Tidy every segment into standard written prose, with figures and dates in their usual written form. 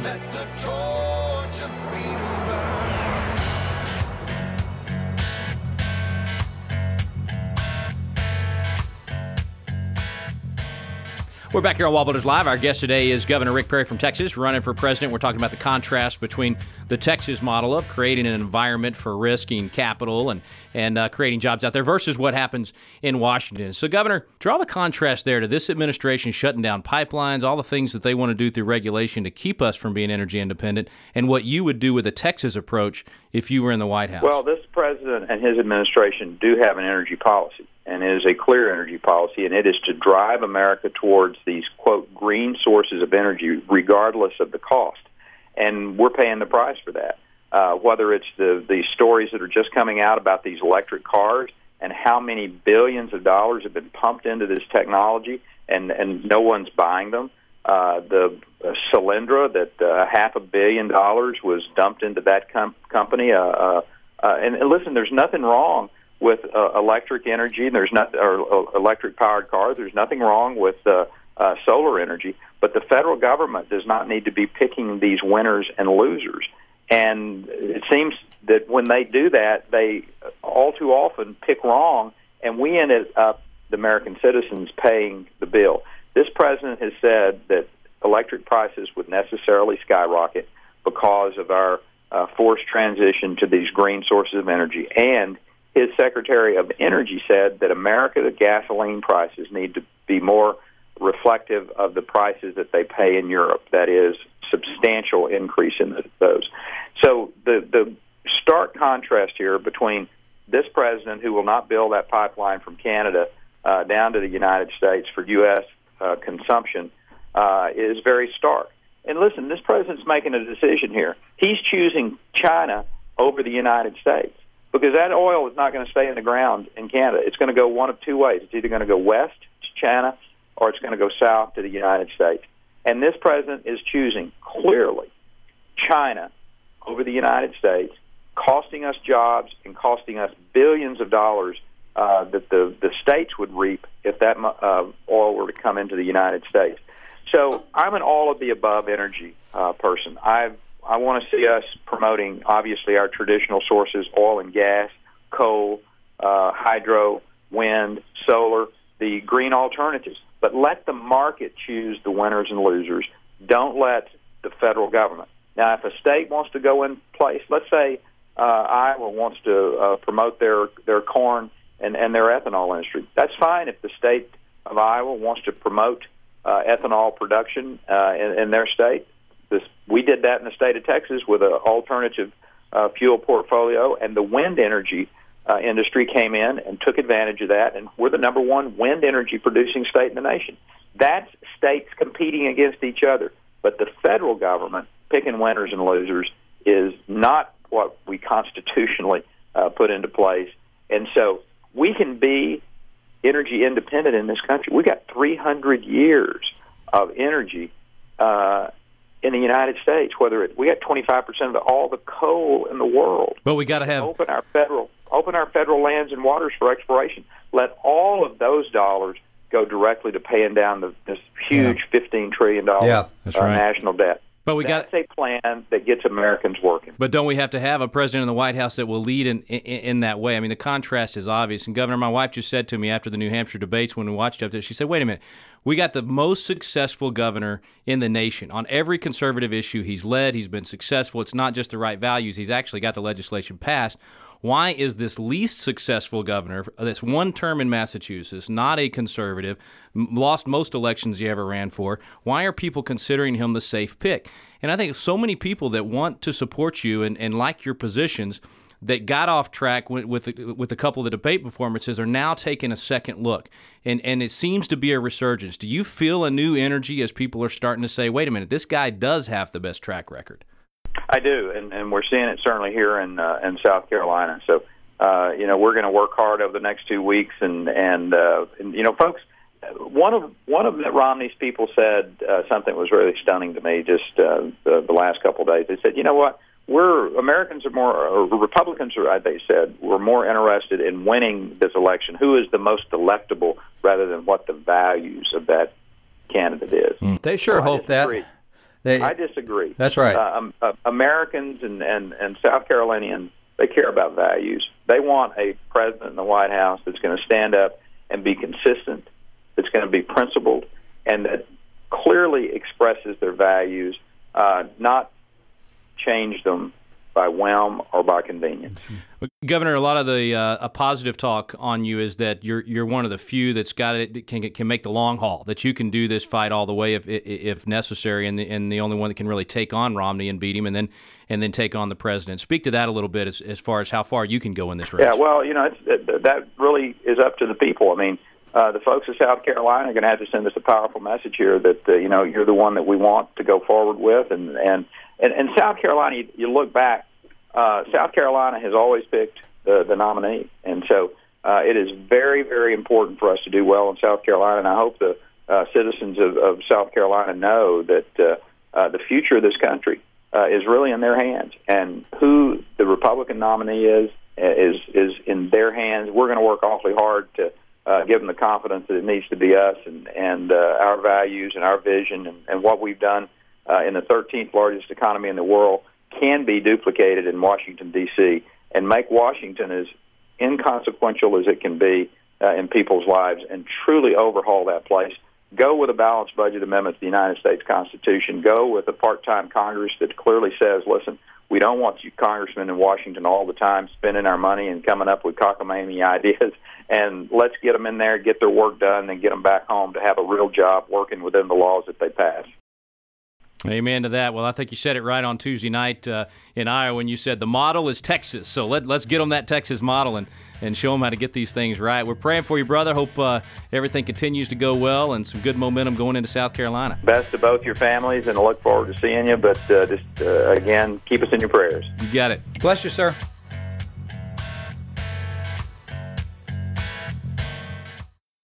Let the torch of freedom burn. We're back here on Wallbuilders Live. Our guest today is Governor Rick Perry from Texas, running for president. We're talking about the contrast between the Texas model of creating an environment for risking capital and creating jobs out there versus what happens in Washington. So, Governor, draw the contrast there to this administration shutting down pipelines, all the things that they want to do through regulation to keep us from being energy independent, and what you would do with the Texas approach if you were in the White House. Well, this president and his administration do have an energy policy, and it is a clear energy policy, and it is to drive America towards these, quote, green sources of energy, regardless of the cost. And we're paying the price for that, whether it's the stories that are just coming out about these electric cars and how many billions of dollars have been pumped into this technology, and no one's buying them. The Solyndra, that $500 million was dumped into that company. And listen, there's nothing wrong with electric energy. There's not or electric-powered cars. There's nothing wrong with solar energy. But the federal government does not need to be picking these winners and losers. And it seems that when they do that, they all too often pick wrong, and we ended up, the American citizens, paying the bill. This president has said that electric prices would necessarily skyrocket because of our forced transition to these green sources of energy. And his Secretary of Energy said that the gasoline prices need to be more reflective of the prices that they pay in Europe. That is, substantial increase in those. So the stark contrast here between this president, who will not build that pipeline from Canada down to the United States for U.S. Consumption, is very stark. And listen, this president's making a decision here. He's choosing China over the United States, because that oil is not going to stay in the ground in Canada. It's going to go one of two ways. It's either going to go west to China, or it's going to go south to the United States. And this president is choosing clearly China over the United States, costing us jobs and costing us billions of dollars that the states would reap if that oil were to come into the United States. So I'm an all-of-the-above energy person. I want to see us promoting, obviously, our traditional sources, oil and gas, coal, hydro, wind, solar, the green alternatives. But let the market choose the winners and losers. Don't let the federal government. Now, if a state wants to go in place, let's say Iowa wants to promote their corn and their ethanol industry, that's fine. If the state of Iowa wants to promote ethanol production in their state, we did that in the state of Texas with an alternative fuel portfolio, and the wind energy industry came in and took advantage of that, and we're the number one wind energy producing state in the nation. That's states competing against each other. But the federal government picking winners and losers is not what we constitutionally put into place. And so we can be energy independent in this country. We got 300 years of energy in the United States. We got 25% of all the coal in the world. But we got to have open our federal lands and waters for exploration. Let all of those dollars go directly to paying down this huge $15 trillion national debt. But that's a plan that gets Americans working. But don't we have to have a president in the White House that will lead in that way? I mean, the contrast is obvious. And, Governor, my wife just said to me after the New Hampshire debates when we watched up there, she said, wait a minute, we got the most successful governor in the nation. On every conservative issue he's led, he's been successful. It's not just the right values. He's actually got the legislation passed. Why is this least successful governor, that's one term in Massachusetts, not a conservative, lost most elections he ever ran for, why are people considering him the safe pick? And I think so many people that want to support you and like your positions that got off track with a couple of the debate performances are now taking a second look. And it seems to be a resurgence. Do you feel a new energy as people are starting to say, wait a minute, this guy does have the best track record? I do, and we're seeing it certainly here in South Carolina. So, we're going to work hard over the next 2 weeks, and folks, one of Mitt Romney's people said something that was really stunning to me just the last couple of days. They said, you know what, Republicans are, they said, we're more interested in winning this election. Who is the most electable rather than what the values of that candidate is? They sure hope that. I disagree. That's right. Americans and South Carolinians, they care about values. They want a president in the White House that's going to stand up and be consistent, that's going to be principled, and that clearly expresses their values, not change them by whim or by convenience. Governor, a lot of the a positive talk on you is that you're one of the few that's got it can make the long haul. That you can do this fight all the way if necessary, and the only one that can really take on Romney and beat him, and then take on the president. Speak to that a little bit as far as how far you can go in this race. Yeah, well, that really is up to the people. I mean, the folks of South Carolina are going to have to send us a powerful message here that you're the one that we want to go forward with, and South Carolina. You look back. South Carolina has always picked the nominee, and so it is very, very important for us to do well in South Carolina, and I hope the citizens of South Carolina know that the future of this country is really in their hands, and who the Republican nominee is in their hands. We're going to work awfully hard to give them the confidence that it needs to be us and our values and our vision and what we've done in the 13th largest economy in the world can be duplicated in Washington, D.C., and make Washington as inconsequential as it can be in people's lives and truly overhaul that place. Go with a balanced budget amendment to the United States Constitution. Go with a part-time Congress that clearly says, listen, we don't want you congressmen in Washington all the time spending our money and coming up with cockamamie ideas, and let's get them in there, get their work done, and get them back home to have a real job working within the laws that they pass. Amen to that. Well, I think you said it right on Tuesday night in Iowa when you said the model is Texas. So let's get them that Texas model and show them how to get these things right. We're praying for you, brother. Hope everything continues to go well and some good momentum going into South Carolina. Best to both your families, and I look forward to seeing you. But again, keep us in your prayers. You got it. Bless you, sir.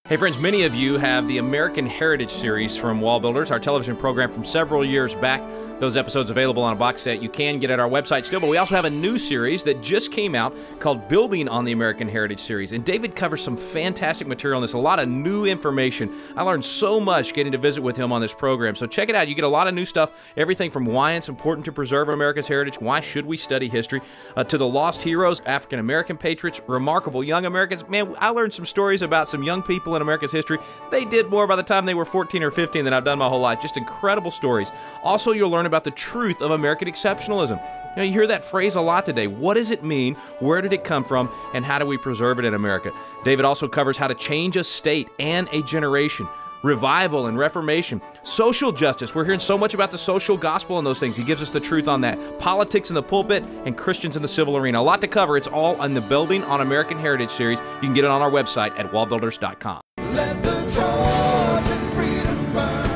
Hey friends, many of you have the American Heritage series from Wallbuilders, our television program from several years back. Those episodes available on a box set. You can get at our website still, but we also have a new series that just came out called Building on the American Heritage series. And David covers some fantastic material on this, a lot of new information. I learned so much getting to visit with him on this program. So check it out. You get a lot of new stuff, everything from why it's important to preserve America's heritage, why should we study history, to the lost heroes, African-American patriots, remarkable young Americans. Man, I learned some stories about some young people in America's history. They did more by the time they were 14 or 15 than I've done my whole life. Just incredible stories. Also, you'll learn about the truth of American exceptionalism. You hear that phrase a lot today. What does it mean? Where did it come from? And how do we preserve it in America? David also covers how to change a state and a generation, revival and reformation, social justice. We're hearing so much about the social gospel and those things. He gives us the truth on that. Politics in the pulpit and Christians in the civil arena. A lot to cover. It's all on the Building on American Heritage series. You can get it on our website at wallbuilders.com. Let the torch of freedom burn.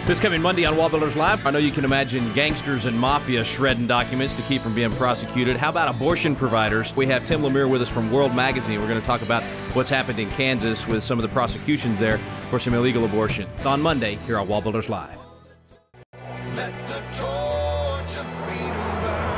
This coming Monday on Wallbuilders Live, I know you can imagine gangsters and mafia shredding documents to keep from being prosecuted. How about abortion providers? We have Tim Lemire with us from World Magazine. We're going to talk about what's happened in Kansas with some of the prosecutions there for some illegal abortion. On Monday, here on Wallbuilders Live. Let the torch of freedom burn.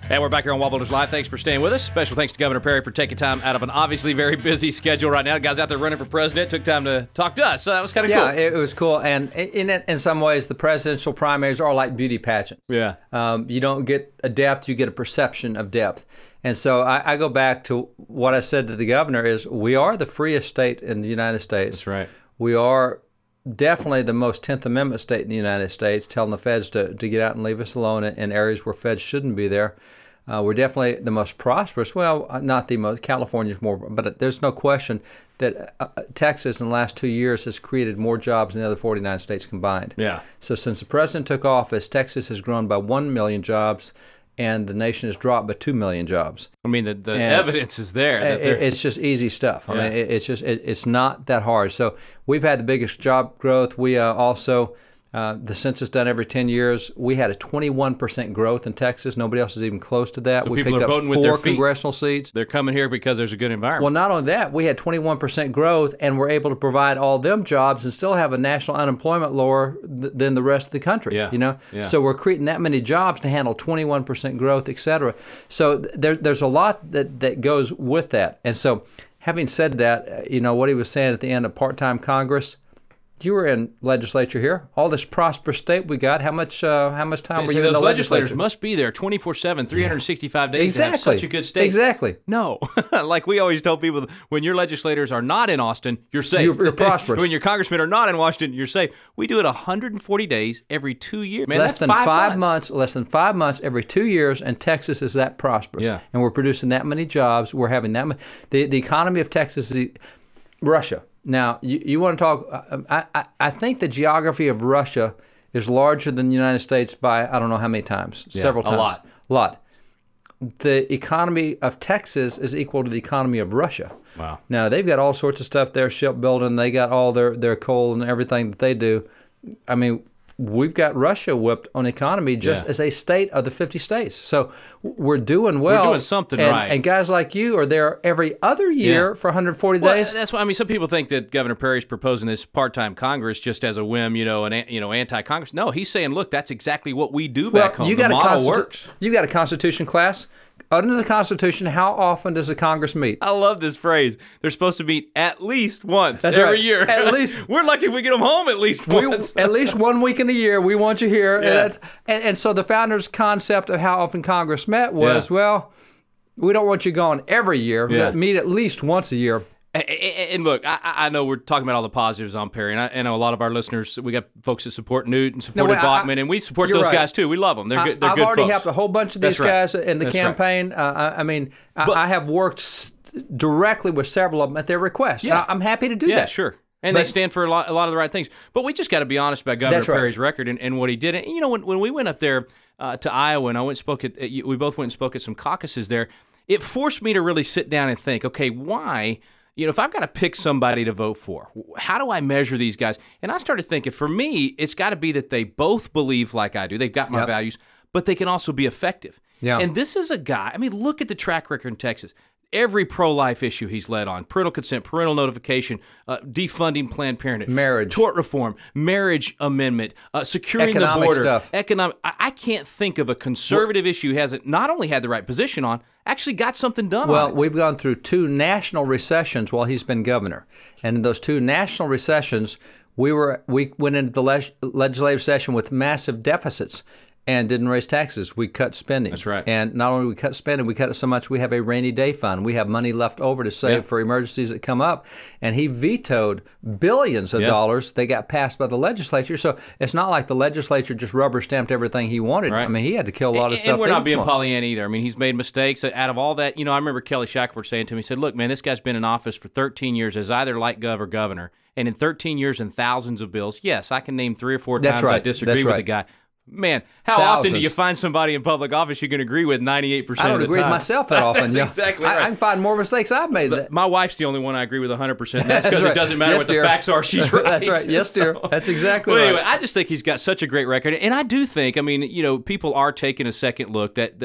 And we're back here on Wallbuilders Live. Thanks for staying with us. Special thanks to Governor Perry for taking time out of an obviously very busy schedule right now. The guy's out there running for president, took time to talk to us, so that was kind of cool. Yeah, it was cool. And in some ways, the presidential primaries are like beauty pageants. Yeah. You don't get a depth, you get a perception of depth. And so I go back to what I said to the governor is we are the freest state in the United States. That's right. We are definitely the most 10th Amendment state in the United States, telling the feds to get out and leave us alone in areas where feds shouldn't be there. We're definitely the most prosperous. Well, not the most. California's more, but there's no question that Texas in the last 2 years has created more jobs than the other 49 states combined. Yeah. So since the president took office, Texas has grown by 1 million jobs, and the nation has dropped by 2 million jobs. I mean, the evidence is there. It's just easy stuff. I mean, it's not that hard. So we've had the biggest job growth. We also The census done every 10 years. We had a 21% growth in Texas. Nobody else is even close to that. So we people picked are up voting with their 4 feet. congressional seats. They're coming here because there's a good environment. Well, not only that, we had 21% growth, and we're able to provide all them jobs and still have a national unemployment lower than the rest of the country. Yeah. You know, Yeah. so we're creating that many jobs to handle 21% growth, et cetera. So there's a lot that goes with that. And so, having said that, you know what he was saying at the end of part-time Congress. You were in legislature here. All this prosperous state we got. How much time were you in the those legislature? legislators must be there 24/7, 365 days Exactly. to have such a good state. Exactly. No. Like we always tell people, when your legislators are not in Austin, you're safe. You're prosperous. When your congressmen are not in Washington, you're safe. We do it 140 days every 2 years. Man, Less that's than 5 months. Less than 5 months every 2 years, and Texas is that prosperous. Yeah. And we're producing that many jobs. We're having that much. The economy of Texas is Russia. Now, you want to talk, I think the geography of Russia is larger than the United States by I don't know how many times, several times. A lot. The economy of Texas is equal to the economy of Russia. Wow. Now, they've got all sorts of stuff there, shipbuilding, they got all their coal and everything that they do. I mean, we've got Russia whipped on economy just as a state of the 50 states. So we're doing well. We're doing something right. And guys like you are there every other year for 140 days. That's why, I mean, some people think that Governor Perry's proposing this part-time Congress just as a whim, anti-Congress. No, he's saying, look, that's exactly what we do back home. The model works. You got a Constitution class. Under the Constitution, how often does the Congress meet? I love this phrase. They're supposed to meet at least once every year. At least. We're lucky if we get them home at least once. At least 1 week in a year, we want you here. Yeah. And so the founders' concept of how often Congress met was, well, we don't want you going every year. Yeah. Meet at least once a year. And look, I know we're talking about all the positives on Perry, and I know a lot of our listeners, we got folks that support Newt and supported Bachman, and we support those guys too. We love them. They're good. I've good already folks. helped a whole bunch of these guys in the campaign. Right. I mean, I have worked directly with several of them at their request. Yeah. I'm happy to do that. Yeah, sure. And they stand for a lot of the right things. But we just got to be honest about Governor Perry's record and what he did. And, you know, when we went up there to Iowa, and I went and spoke we both went and spoke at some caucuses there, it forced me to really sit down and think, okay, why? You know, if I've got to pick somebody to vote for, how do I measure these guys? And I started thinking, for me, it's got to be that they both believe like I do. They've got my values, but they can also be effective. Yeah. And this is a guy, I mean, look at the track record in Texas. Every pro-life issue he's led on, parental consent, parental notification, defunding Planned Parenthood, marriage, tort reform, marriage amendment, securing economic the border, stuff. Economic. I can't think of a conservative issue he hasn't not only had the right position on, actually got something done on Well, it. we've gone through 2 national recessions while he's been governor. And in those 2 national recessions, we went into the legislative session with massive deficits and didn't raise taxes. We cut spending. That's right. And not only we cut spending, we cut it so much we have a rainy day fund. We have money left over to save for emergencies that come up. And he vetoed billions of dollars. They got passed by the legislature. So it's not like the legislature just rubber stamped everything he wanted. Right. I mean, he had to kill a lot of stuff. And we're not being Pollyanna either. I mean, he's made mistakes. Out of all that, you know, I remember Kelly Shackelford saying to me, he said, look, man, this guy's been in office for 13 years as either light gov or governor. And in 13 years and thousands of bills, yes, I can name 3 or 4 times I disagree with the guy. Man, how often do you find somebody in public office you can agree with 98% of the time? I don't agree with myself that often. That's exactly right. I can find more mistakes I've made. My wife's the only one I agree with 100%. And that's because it doesn't matter what the facts are. She's right. That's right. Yes, dear. That's exactly right. Anyway, I just think he's got such a great record. And I do think, I mean, you know, people are taking a second look that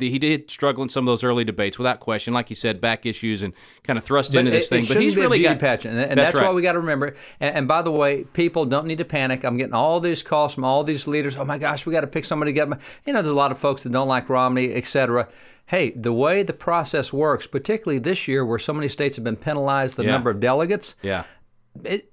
he did struggle in some of those early debates without question. Like you said, back issues and kind of thrust into this thing. But he's really got pageant. And that's why we got to remember. And by the way, people don't need to panic. I'm getting all these calls from all these leaders. Oh, my gosh, we got to pick somebody to get. You know, there's a lot of folks that don't like Romney, et cetera. Hey, the way the process works, particularly this year where so many states have been penalized the number of delegates,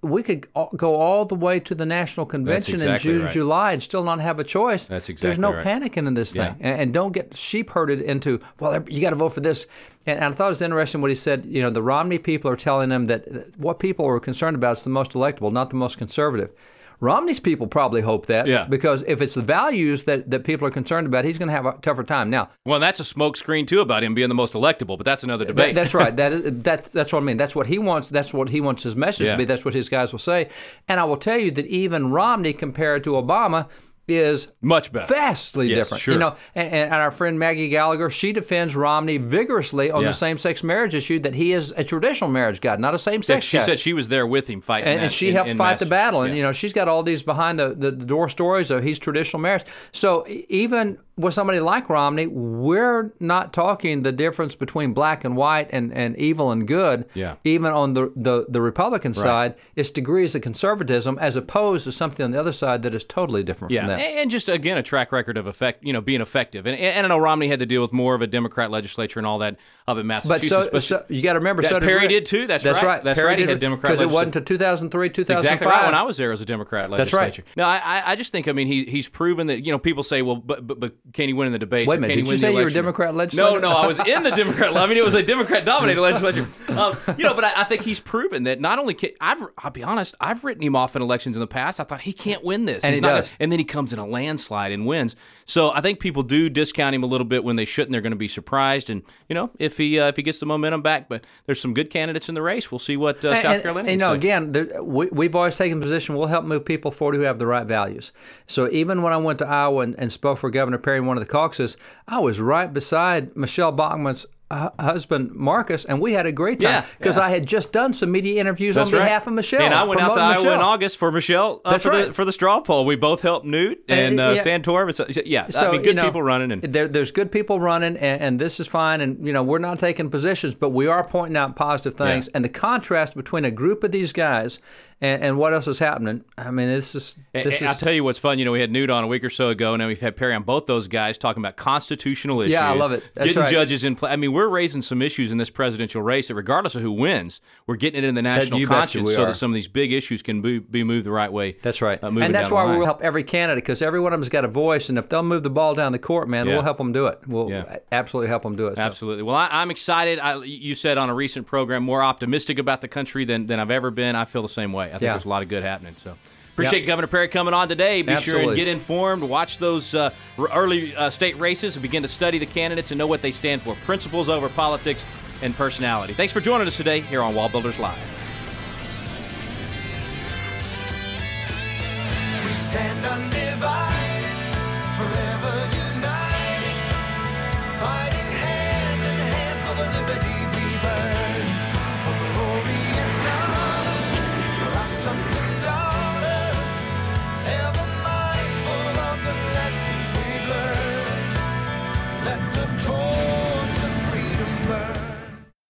we could go all the way to the national convention in June, July, and still not have a choice. That's exactly There's no panicking in this thing. And don't get sheep herded into, well, you got to vote for this. And I thought it was interesting what he said. You know, the Romney people are telling them that what people are concerned about is the most electable, not the most conservative. Romney's people probably hope that because if it's the values that people are concerned about, he's going to have a tougher time. Now, well, that's a smokescreen too about him being the most electable, but that's another debate. That's right. That's what I mean. That's what he wants. That's what he wants his message to be. That's what his guys will say. And I will tell you that even Romney, compared to Obama, is much better, vastly different. Sure. You know, and our friend Maggie Gallagher, she defends Romney vigorously on the same-sex marriage issue, that he is a traditional marriage guy, not a same-sex guy. She said she was there with him fighting, and she helped fight the battle. And you know, she's got all these behind the door stories of he's traditional marriage. So even with somebody like Romney, we're not talking the difference between black and white and evil and good. Yeah. Even on the Republican side, it's degrees of conservatism as opposed to something on the other side that is totally different from that. And just again a track record of being effective. And I know Romney had to deal with more of a Democrat legislature and all that up in Massachusetts. But so you got to remember, so Perry did too. That's right. That's Perry right. He had Democrat because it wasn't until 2003, 2005. Exactly right. When I was there as a Democrat legislature. That's right. No, I just think, I mean, he's proven that, you know, people say, well, but can he win in the debates? Wait a minute, did you say you were a Democrat legislature? No, I was in the Democrat. I mean, it was a Democrat-dominated legislature. You know, but I think he's proven that not only I'll be honest, I've written him off in elections in the past. I thought he can't win this. And he does. And then he comes in a landslide and wins. So I think people do discount him a little bit when they shouldn't. They're going to be surprised. And, you know, if he gets the momentum back, but there's some good candidates in the race. We'll see what South Carolina you know, again, we've always taken the position we'll help move people forward who have the right values. So even when I went to Iowa and spoke for Governor Perry in one of the caucuses, I was right beside Michelle Bachmann's husband Marcus, and we had a great time because I had just done some media interviews on behalf of Michelle. And I went out to Iowa in August for Michelle for the straw poll. We both helped Newt and Santorum. So, I mean, good people running. And there's good people running, and this is fine. And, you know, we're not taking positions, but we are pointing out positive things. And the contrast between a group of these guys and what else is happening, I mean, this is. I'll tell you what's fun. You know, we had Newt on a week or so ago, and now we've had Perry on, both those guys talking about constitutional issues. Yeah, I love it. That's getting right. judges in place. I mean, we're raising some issues in this presidential race that regardless of who wins, we're getting it in the national conscience so that some of these big issues can be moved the right way. That's right. And that's why we'll help every candidate, because every one of them's got a voice, and if they'll move the ball down the court, man, we'll help them do it. We'll absolutely help them do it. Absolutely. Well, I'm excited. You said on a recent program, more optimistic about the country than I've ever been. I feel the same way. I think there's a lot of good happening. So appreciate Governor Perry coming on today. Be sure and get informed, watch those early state races, and begin to study the candidates and know what they stand for. Principles over politics and personality. Thanks for joining us today here on Wallbuilders Live. We stand undivided.